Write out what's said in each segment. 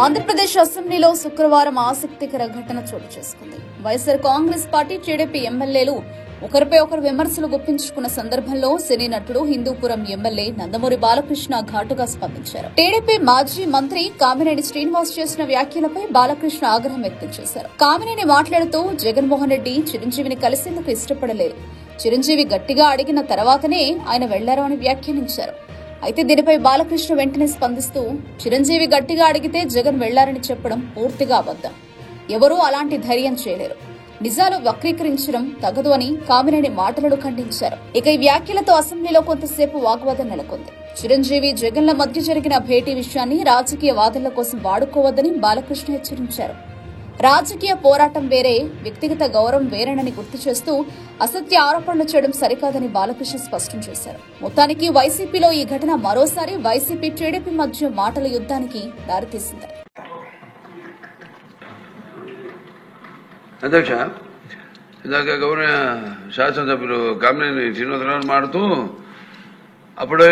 ఆంధ్రప్రదేశ్ అసెంబ్లీలో శుక్రవారం ఆసక్తికర ఘటన చోటు చేసుకుంది. వైఎస్సార్ కాంగ్రెస్ పార్టీ, టీడీపీ ఎమ్మెల్యేలు ఒకరిపై ఒకరు విమర్శలు గుప్పించుకున్న సందర్భంలో సినీ నటుడు, హిందూపురం ఎమ్మెల్యే నందమూరి బాలకృష్ణ ఘాటుగా స్పందించారు. టీడీపీ మాజీ మంత్రి కామినేని శ్రీనివాస్ చేసిన వ్యాఖ్యలపై బాలకృష్ణ ఆగ్రహం వ్యక్తం చేశారు. కామినేని మాట్లాడుతూ జగన్మోహన్ రెడ్డి చిరంజీవిని కలిసేందుకు ఇష్టపడలేదు, చిరంజీవి గట్టిగా అడిగిన తర్వాతనే ఆయన వెళ్లారు అని వ్యాఖ్యానించారు. అయితే దీనిపై బాలకృష్ణ వెంటనే స్పందిస్తూ చిరంజీవి గట్టిగా అడిగితే జగన్ వెళ్లారని చెప్పడం పూర్తిగా అబద్దం. ఎవరూ అలాంటి ధైర్యం చేయలేరు. నిజాలు వక్రీకరించడం తగదు అని కామినేని మాటలను ఖండించారు. ఇక ఈ వ్యాఖ్యలతో అసెంబ్లీలో కొంతసేపు వాగ్వాదం నెలకొంది. చిరంజీవి, జగన్ల మధ్య జరిగిన భేటీ విషయాన్ని రాజకీయ వాదనల కోసం వాడుకోవద్దని బాలకృష్ణ హెచ్చరించారు. రాజకీయ పోరాటం వేరే, వ్యక్తిగత గౌరవం వేరేనని గుర్తు చేస్తూ అసత్య ఆరోపణలు చేయడం సరికాదని బాలకృష్ణ స్పష్టం చేశారు. మొత్తానికి వైసీపీలో ఈ ఘటన మరోసారి వైసీపీ, టీడీపీ మధ్య మాటల యుద్ధానికి దారితీసింది. అధ్యక్ష, ఇందాక గౌరవ శాసనసభ్యులు కామినేని శ్రీనివాసరావు మాడుతూ అప్పుడే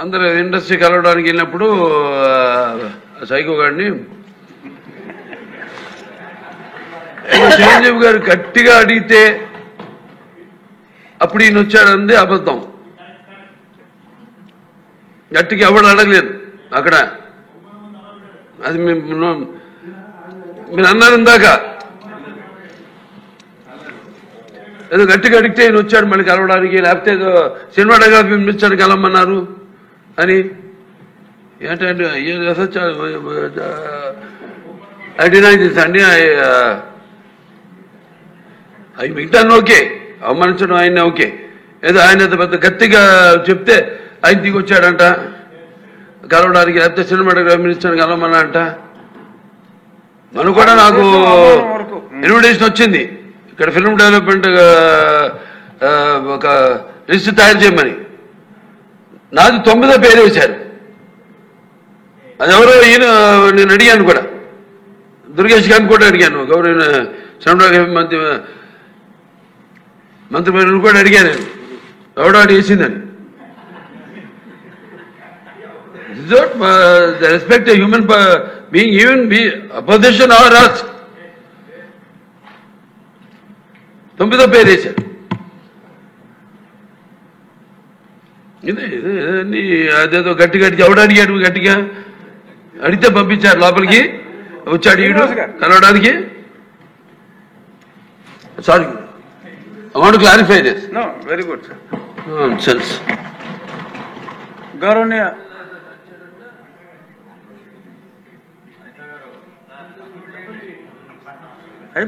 అందరూ ఇండస్ట్రీ కలవడానికి వెళ్ళినప్పుడు సైకో గారిని చిరంజీవి గారు గట్టిగా అడిగితే అప్పుడు ఈయన వచ్చాడంది అబద్ధం. గట్టిగా ఎవడు అడగలేదు అక్కడ. అది మీరు అన్నారు ఇందాక, ఏదో గట్టిగా అడిగితే ఈయన వచ్చాడు మళ్ళీ కలవడానికి, లేకపోతే ఏదో సినిమాటోగ్రఫీ మినిస్టర్ కలవమన్నారు అని. ఏంటంటే ఐ డినై దిస్ అండి. అవి మిగతాను ఓకే, అవమానించడం ఆయన ఓకే. ఏదో ఆయన పెద్ద గట్టిగా చెప్తే ఆయన దిగి వచ్చాడంట కలవడానికి, లేకపోతే సినిమాటోగ్రఫీ మినిస్టర్ కలవమన్నా అంట. మనం కూడా నాకు ఇన్విటేషన్ వచ్చింది ఇక్కడ ఫిల్మ్ డెవలప్మెంట్ ఒక లిస్ట్ తయారు చేయమని. నాది 9వ పేరు వేశారు. అది ఎవరో ఈయన నేను అడిగాను కూడా, దుర్గేష్ గారిని కూడా అడిగాను, గౌరవ సినిమాటోగ్రఫీ మంత్రి కూడా అడిగాను, ఎవడో అడిగేసిందని. Respect human being, even be opposition or us. 9వ పేరు వేశారు. ఇది అదేదో గట్టిగా ఎవడు అడిగాడు, గట్టిగా అడిగితే పంపించారు లోపలికి. వచ్చాడు ఈడు కలవడానికి. Sorry, I want to clarify this. No, very good, sir. Nonsense. Gauraniya. Hi,